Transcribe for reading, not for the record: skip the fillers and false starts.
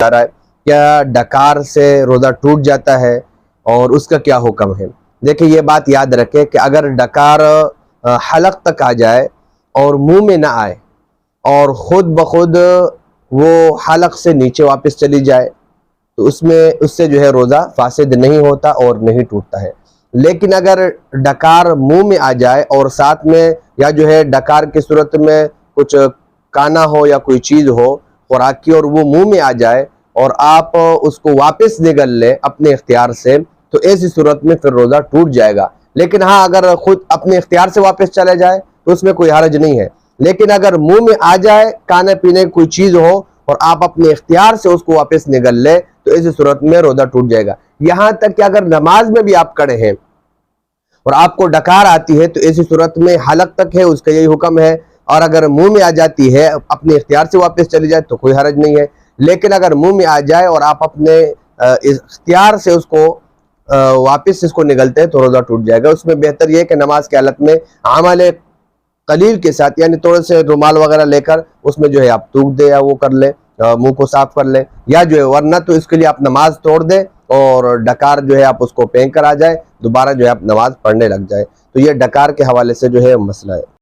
جا رہا ہے کیا ڈکار سے روزہ ٹوٹ جاتا ہے اور اس کا کیا حکم ہے؟ دیکھیں یہ بات یاد رکھیں کہ اگر ڈکار حلق تک آ جائے اور منہ میں نہ آئے اور خود بخود وہ حلق سے نیچے واپس چلی جائے تو اس سے جو ہے روزہ فاسد نہیں ہوتا اور نہیں ٹوٹتا ہے. لیکن اگر ڈکار منہ میں آ جائے اور ساتھ میں یا جو ہے ڈکار کی صورت میں کچھ کانا ہو یا کوئی چیز ہو خوراکی اور وہ منہ میں آ جائے اور آپ اس کو واپس نگل لیں اپنے اختیار سے تو ایسی صورت میں پھر روزہ ٹوٹ جائے گا. لیکن ہاں اگر خود اپنے اختیار سے واپس چلے جائے تو اس میں کوئی حرج نہیں ہے. لیکن اگر منہ میں آ جائے کھانے پینے کی کوئی چیز ہو اور آپ اپنے اختیار سے اس کو واپس نگل لیں تو ایسی صورت میں روزہ ٹوٹ جائے گا. یہاں تک کہ اگر نماز میں بھی آپ کھڑے ہیں اور آپ کو ڈکار آتی ہے تو ایسی صورت میں حلق تک ہے اس کا یہی حکم ہے، اور اگر منہ میں آ جاتی ہے اپنے اختیار سے واپس چلی جائے تو کوئی حرج نہیں ہے. لیکن اگر منہ میں آ جائے اور آپ اپنے اختیار سے اس کو واپس اس کو نگلتے ہیں تو روزہ ٹوٹ جائے گا. اس میں بہتر یہ ہے کہ نماز کی حالت میں عمل قلیل کے ساتھ یعنی تھوڑے سے رومال وغیرہ لے کر اس میں جو ہے آپ تھوک دے یا وہ کر لیں، منہ کو صاف کر لیں، یا جو ہے ورنہ تو اس کے لیے آپ نماز توڑ دیں اور ڈکار جو ہے آپ اس کو پھینک کر آ جائے، دوبارہ جو ہے آپ نماز پڑھنے لگ جائے. تو یہ ڈکار کے حوالے سے جو ہے مسئلہ ہے.